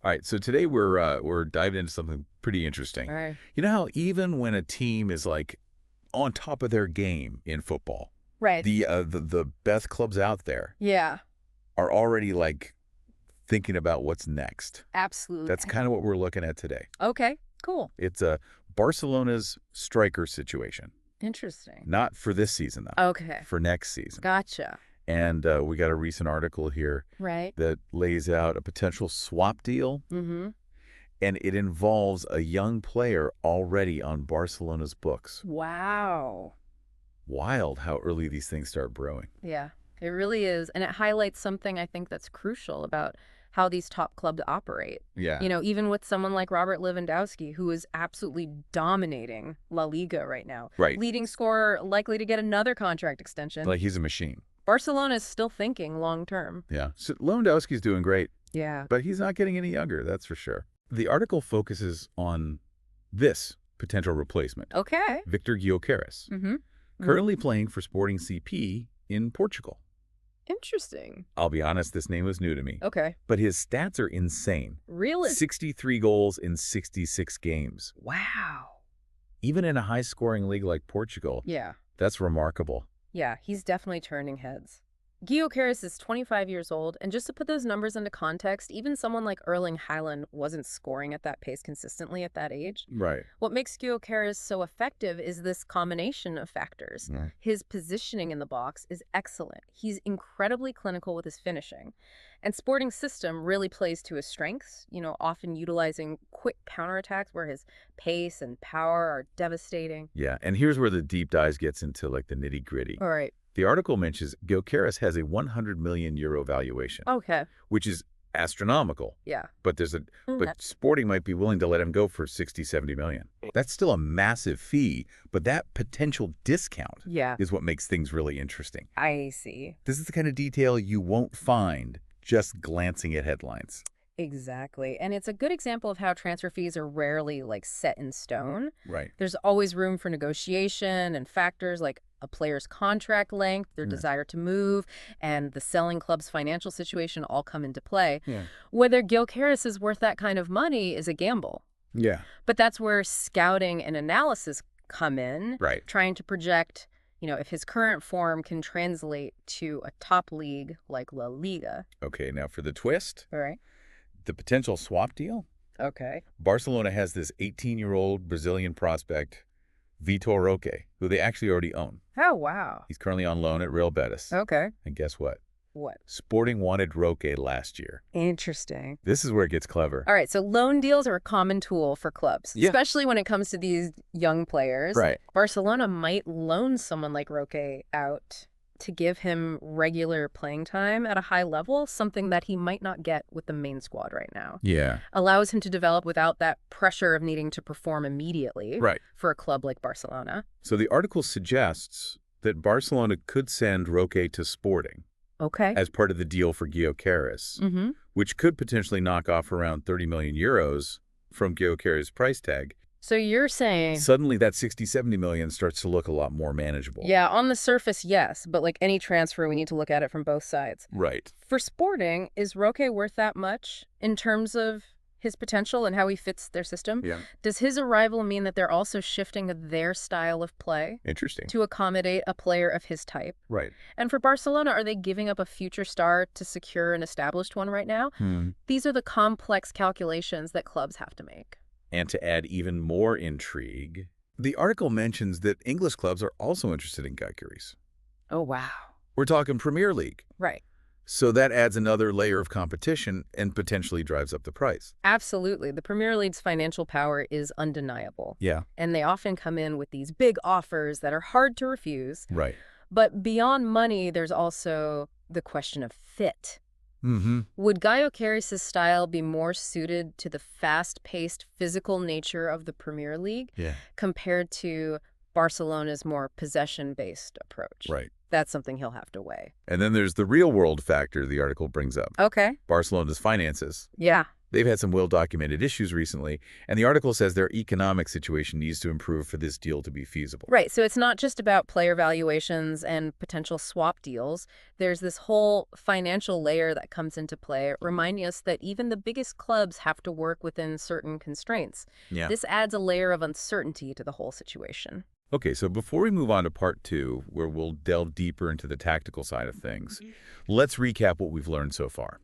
All right, so today we're diving into something pretty interesting. All right. You know how even when a team is like on top of their game in football, Right. the best clubs out there Yeah, are already like thinking about what's next. absolutely. That's kind of what we're looking at today. Okay, cool. It's Barcelona's striker situation. Interesting. Not for this season, though. Okay, For next season. gotcha. And we got a recent article here Right. that lays out a potential swap deal, Mm-hmm. and it involves a young player already on Barcelona's books. Wow. Wild how early these things start brewing. Yeah, it really is. And it highlights something I think that's crucial about how these top clubs operate. Yeah. You know, even with someone like Robert Lewandowski, who is absolutely dominating La Liga right now. Right. Leading scorer, likely to get another contract extension. Like he's a machine. Barcelona is still thinking long term. Yeah. So Lewandowski's doing great, Yeah. but he's not getting any younger, that's for sure. The article focuses on this potential replacement, Okay. Viktor Gyökeres, Mm-hmm. currently playing for Sporting CP in Portugal. Interesting. I'll be honest, this name was new to me, Okay. but his stats are insane. Really? 63 goals in 66 games. Wow. Even in a high-scoring league like Portugal, Yeah. that's remarkable. Yeah, he's definitely turning heads. Gyökeres is 25 years old, and just to put those numbers into context, even someone like Erling Haaland wasn't scoring at that pace consistently at that age. Right. What makes Gyökeres so effective is this combination of factors. Yeah. His positioning in the box is excellent. He's incredibly clinical with his finishing. And Sporting's system really plays to his strengths, you know, often utilizing quick counterattacks where his pace and power are devastating. Yeah, and here's where the deep dive gets into like the nitty-gritty. All right. The article mentions Gyökeres has a 100 million euro valuation, Okay. which is astronomical. Yeah. But but Sporting might be willing to let him go for 60, 70 million. That's still a massive fee, but that potential discount Yeah. is what makes things really interesting. I see. This is the kind of detail you won't find just glancing at headlines. Exactly. And it's a good example of how transfer fees are rarely like set in stone. Right. There's always room for negotiation, and factors like a player's contract length, their desire to move, and the selling club's financial situation all come into play. Yeah. Whether Gyökeres is worth that kind of money is a gamble. Yeah. But that's where scouting and analysis come in, Right. trying to project, you know, if his current form can translate to a top league like La Liga. Okay, now for the twist, All right. the potential swap deal. Okay. Barcelona has this 18-year-old Brazilian prospect, Vitor Roque, who they actually already own. Oh, wow. He's currently on loan at Real Betis. Okay. And guess what? What? Sporting wanted Roque last year. Interesting. This is where it gets clever. All right, so loan deals are a common tool for clubs, Yeah. especially when it comes to these young players. Right. Barcelona might loan someone like Roque out to give him regular playing time at a high level, something that he might not get with the main squad right now. Yeah. Allows him to develop without that pressure of needing to perform immediately Right. for a club like Barcelona. So the article suggests that Barcelona could send Roque to Sporting Okay. as part of the deal for Gyökeres, Mm-hmm. which could potentially knock off around 30 million euros from Gyökeres' price tag. So you're saying... Suddenly that 60, 70 million starts to look a lot more manageable. Yeah, on the surface, yes, but like any transfer, we need to look at it from both sides. Right. For Sporting, is Roque worth that much in terms of his potential and how he fits their system? Yeah. Does his arrival mean that they're also shifting their style of play Interesting. to accommodate a player of his type? Right. And for Barcelona, are they giving up a future star to secure an established one right now? These are the complex calculations that clubs have to make. And to add even more intrigue, the article mentions that English clubs are also interested in Gyökeres. Oh, wow. We're talking Premier League. Right. So that adds another layer of competition and potentially drives up the price. Absolutely. The Premier League's financial power is undeniable. Yeah. And they often come in with these big offers that are hard to refuse. Right. But beyond money, there's also the question of fit. Mm-hmm. Would Gyökeres' style be more suited to the fast-paced physical nature of the Premier League Yeah. compared to Barcelona's more possession-based approach? Right. That's something he'll have to weigh. And then there's the real-world factor the article brings up. Okay. Barcelona's finances. Yeah. They've had some well-documented issues recently, and the article says their economic situation needs to improve for this deal to be feasible. Right, so it's not just about player valuations and potential swap deals. There's this whole financial layer that comes into play, reminding us that even the biggest clubs have to work within certain constraints. Yeah. This adds a layer of uncertainty to the whole situation. Okay, so before we move on to part 2, where we'll delve deeper into the tactical side of things, let's recap what we've learned so far.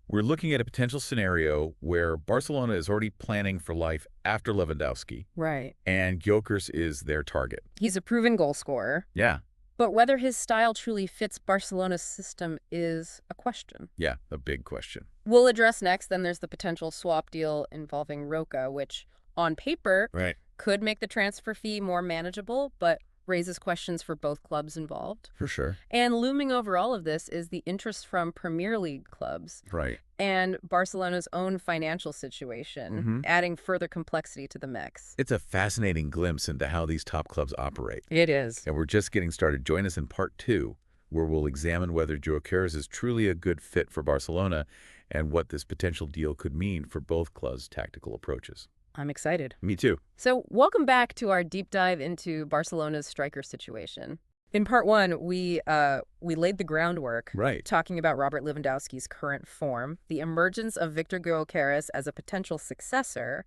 We're looking at a potential scenario where Barcelona is already planning for life after Lewandowski, Right. and Gyökeres is their target. He's a proven goal scorer, Yeah, but whether his style truly fits Barcelona's system is a question. yeah, a big question. We'll address next, then there's the potential swap deal involving Roca, which, on paper, Right. could make the transfer fee more manageable, but raises questions for both clubs involved. For sure. And looming over all of this is the interest from Premier League clubs Right. and Barcelona's own financial situation, adding further complexity to the mix. It's a fascinating glimpse into how these top clubs operate. It is. And we're just getting started. Join us in part 2, where we'll examine whether Gyökeres is truly a good fit for Barcelona and what this potential deal could mean for both clubs' tactical approaches. I'm excited. Me too. So welcome back to our deep dive into Barcelona's striker situation. In part 1, we laid the groundwork, Right. talking about Robert Lewandowski's current form, the emergence of Viktor Gyökeres as a potential successor,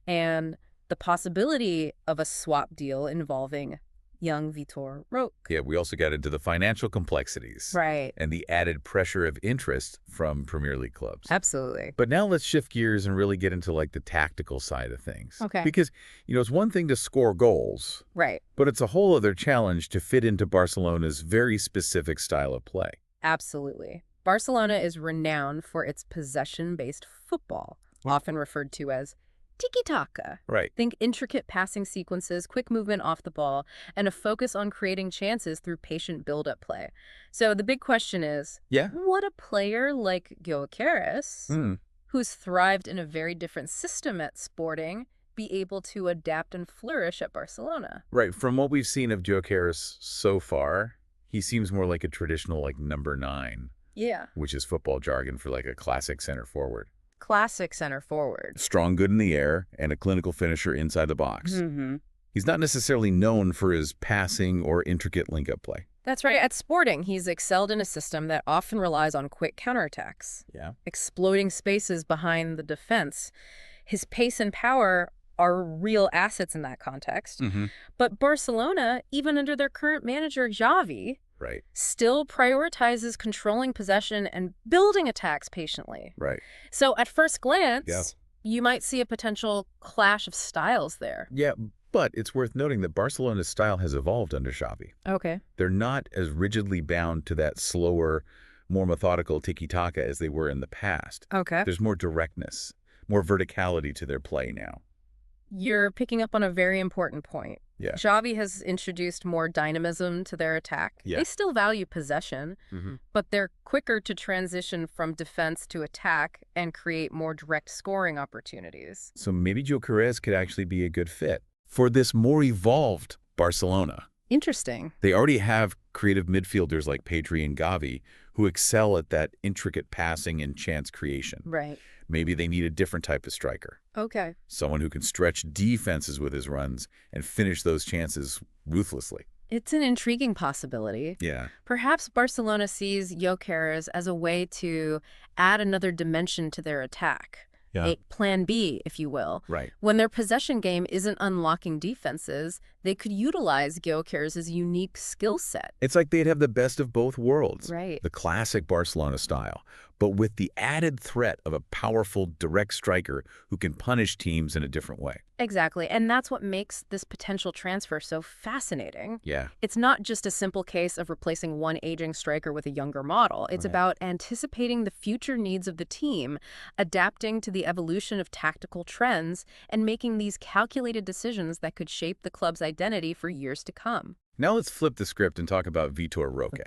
and the possibility of a swap deal involving young Vitor Roque. Yeah, we also got into the financial complexities. Right. And the added pressure of interest from Premier League clubs. Absolutely. But now let's shift gears and really get into like the tactical side of things. Okay. Because, it's one thing to score goals, Right. but it's a whole other challenge to fit into Barcelona's very specific style of play. Absolutely. Barcelona is renowned for its possession-based football, often referred to as tiki-taka. Right. Think intricate passing sequences, quick movement off the ball, and a focus on creating chances through patient build-up play. So the big question is, Yeah. would a player like Gyökeres, who's thrived in a very different system at Sporting, be able to adapt and flourish at Barcelona? Right. From what we've seen of Gyökeres so far, he seems more like a traditional number 9, Yeah. which is football jargon for like a classic center forward. Classic center forward. Strong, good in the air, and a clinical finisher inside the box. He's not necessarily known for his passing or intricate link-up play. That's right. At Sporting, he's excelled in a system that often relies on quick counterattacks, Yeah. exploding spaces behind the defense. His pace and power are real assets in that context. But Barcelona, even under their current manager, Xavi, Right. still prioritizes controlling possession and building attacks patiently. Right. So at first glance, you might see a potential clash of styles there. Yeah, but it's worth noting that Barcelona's style has evolved under Xavi. Okay. They're not as rigidly bound to that slower, more methodical tiki-taka as they were in the past. Okay. There's more directness, more verticality to their play now. You're picking up on a very important point. Yeah. Xavi has introduced more dynamism to their attack. Yeah. They still value possession, but they're quicker to transition from defense to attack and create more direct scoring opportunities. So maybe Gyökeres could actually be a good fit for this more evolved Barcelona. Interesting. They already have creative midfielders like Pedri and Gavi who excel at that intricate passing and chance creation. Right. Maybe they need a different type of striker. Okay. Someone who can stretch defenses with his runs and finish those chances ruthlessly. It's an intriguing possibility. Yeah. Perhaps Barcelona sees Gyökeres as a way to add another dimension to their attack. Yeah. A plan B, if you will. Right. When their possession game isn't unlocking defenses, they could utilize Gyökeres' unique skill set. It's like they'd have the best of both worlds. Right. The classic Barcelona style, but with the added threat of a powerful, direct striker who can punish teams in a different way. Exactly. And that's what makes this potential transfer so fascinating. Yeah. It's not just a simple case of replacing one aging striker with a younger model. It's about anticipating the future needs of the team, adapting to the evolution of tactical trends, and making these calculated decisions that could shape the club's identity for years to come. Now let's flip the script and talk about Vitor Roque,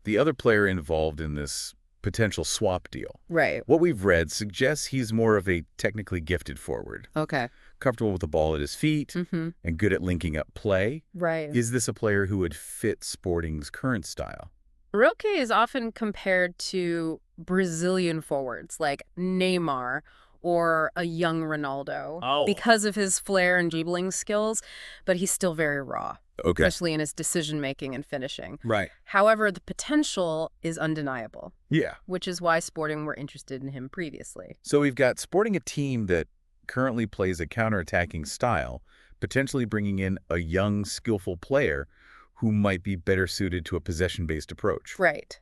the other player involved in this potential swap deal. Right. What we've read suggests he's more of a technically gifted forward, Okay. comfortable with the ball at his feet, and good at linking up play. Right. Is this a player who would fit Sporting's current style? Roque is often compared to Brazilian forwards like Neymar or a young Ronaldo because of his flair and dribbling skills, but he's still very raw, especially in his decision-making and finishing. Right. However, the potential is undeniable. Yeah. Which is why Sporting were interested in him previously. So we've got Sporting, a team that currently plays a counterattacking style, potentially bringing in a young, skillful player who might be better suited to a possession-based approach. Right.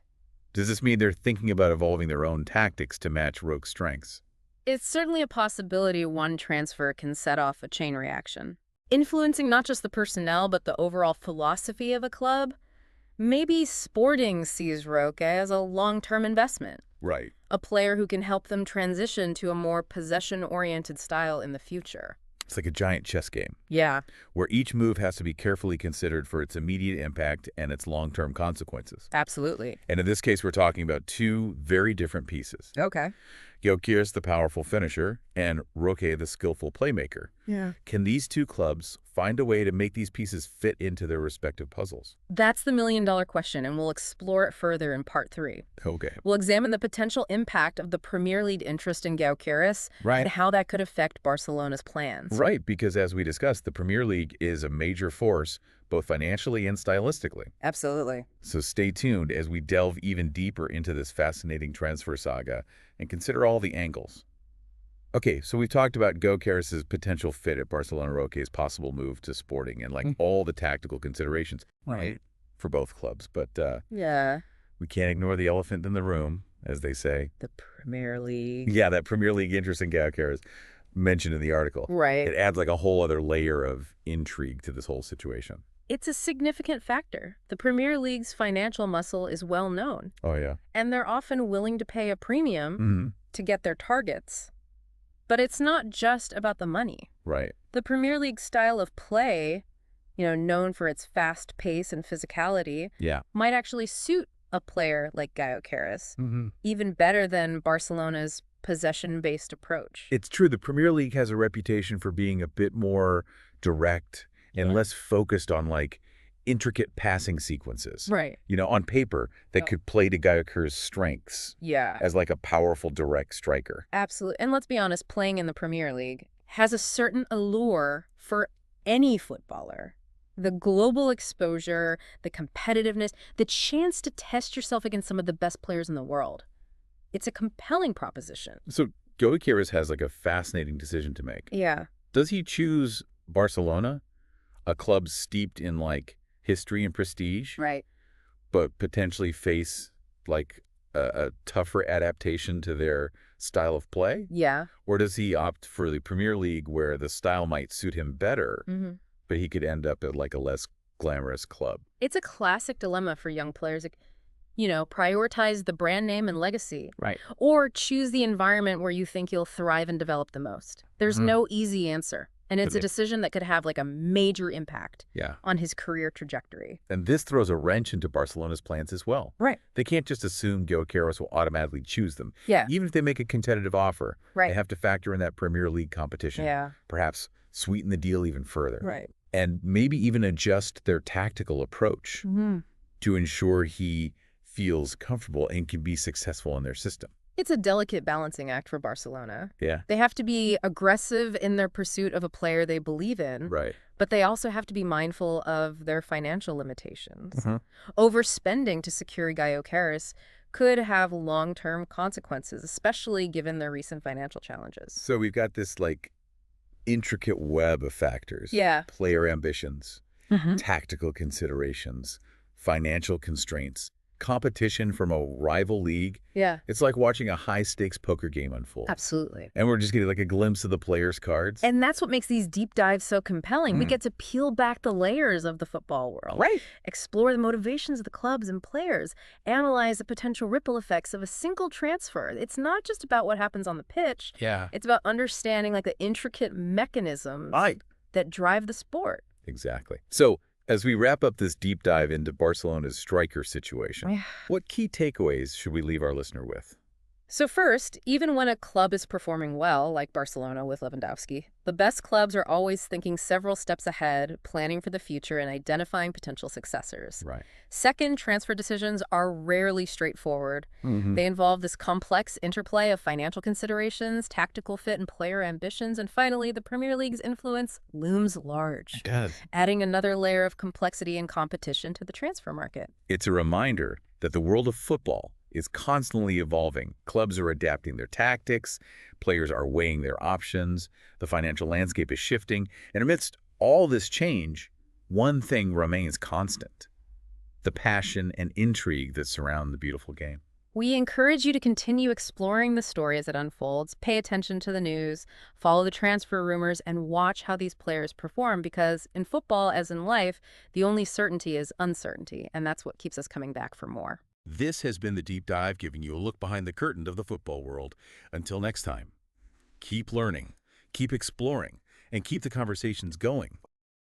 Does this mean they're thinking about evolving their own tactics to match Roque's strengths? It's certainly a possibility one transfer can set off a chain reaction, influencing not just the personnel but the overall philosophy of a club. Maybe Sporting sees Roque as a long-term investment. Right. A player who can help them transition to a more possession-oriented style in the future. It's like a giant chess game. Yeah. Where each move has to be carefully considered for its immediate impact and its long-term consequences. Absolutely. And in this case, we're talking about two very different pieces. Okay. Gyökeres, the powerful finisher, and Roque, the skillful playmaker. Yeah. Can these two clubs find a way to make these pieces fit into their respective puzzles? That's the million-dollar question, and we'll explore it further in part 3. Okay. We'll examine the potential impact of the Premier League interest in Gyökeres and how that could affect Barcelona's plans. Right, because as we discussed, the Premier League is a major force, both financially and stylistically. Absolutely. So stay tuned as we delve even deeper into this fascinating transfer saga and consider all the angles. Okay, so we've talked about Gyökeres' potential fit at Barcelona, Roque's possible move to Sporting, and all the tactical considerations for both clubs. But yeah, we can't ignore the elephant in the room, as they say. The Premier League. Yeah, that Premier League interest in Gyökeres mentioned in the article. Right. It adds like a whole other layer of intrigue to this whole situation. It's a significant factor. The Premier League's financial muscle is well known. Oh, yeah. And they're often willing to pay a premium to get their targets. But it's not just about the money. Right. The Premier League style of play, known for its fast pace and physicality, might actually suit a player like Gyökeres, even better than Barcelona's possession-based approach. It's true. The Premier League has a reputation for being a bit more direct and less focused on intricate passing sequences. Right. On paper, that could play to Gyökeres' strengths. Yeah. As a powerful, direct striker. Absolutely. And let's be honest, playing in the Premier League has a certain allure for any footballer. The global exposure, the competitiveness, the chance to test yourself against some of the best players in the world. It's a compelling proposition. So Gyökeres has a fascinating decision to make. Yeah. Does he choose Barcelona, a club steeped in history and prestige, right, but potentially face a tougher adaptation to their style of play? Yeah. Or does he opt for the Premier League where the style might suit him better, but he could end up at a less glamorous club? It's a classic dilemma for young players. Prioritize the brand name and legacy. Right. Or choose the environment where you think you'll thrive and develop the most. There's no easy answer. And it's a decision that could have a major impact on his career trajectory. And this throws a wrench into Barcelona's plans as well. Right. They can't just assume Gyökeres will automatically choose them. Yeah. Even if they make a competitive offer, right, they have to factor in that Premier League competition. Yeah. Perhaps sweeten the deal even further. Right. And maybe even adjust their tactical approach to ensure he feels comfortable and can be successful in their system. It's a delicate balancing act for Barcelona. Yeah. They have to be aggressive in their pursuit of a player they believe in. Right. But they also have to be mindful of their financial limitations. Overspending to secure Gyökeres could have long-term consequences, especially given their recent financial challenges. So we've got this intricate web of factors. Yeah. Player ambitions, tactical considerations, financial constraints, competition from a rival league. Yeah. It's like watching a high-stakes poker game unfold. Absolutely. And we're just getting a glimpse of the players' cards. And that's what makes these deep dives so compelling. We get to peel back the layers of the football world. Right. Explore the motivations of the clubs and players. Analyze the potential ripple effects of a single transfer. It's not just about what happens on the pitch. Yeah. It's about understanding the intricate mechanisms that drive the sport. Exactly. So as we wrap up this deep dive into Barcelona's striker situation, what key takeaways should we leave our listener with? So first, even when a club is performing well, like Barcelona with Lewandowski, the best clubs are always thinking several steps ahead, planning for the future and identifying potential successors. Right. Second, transfer decisions are rarely straightforward. Mm-hmm. They involve this complex interplay of financial considerations, tactical fit, and player ambitions. And finally, the Premier League's influence looms large, It does. adding another layer of complexity and competition to the transfer market. It's a reminder that the world of football is constantly evolving. Clubs are adapting their tactics, players are weighing their options, the financial landscape is shifting, and amidst all this change, one thing remains constant: the passion and intrigue that surround the beautiful game. We encourage you to continue exploring the story as it unfolds, pay attention to the news, follow the transfer rumors, and watch how these players perform because in football, as in life, the only certainty is uncertainty, and that's what keeps us coming back for more. This has been the Deep Dive, giving you a look behind the curtain of the football world. Until next time, keep learning, keep exploring, and keep the conversations going.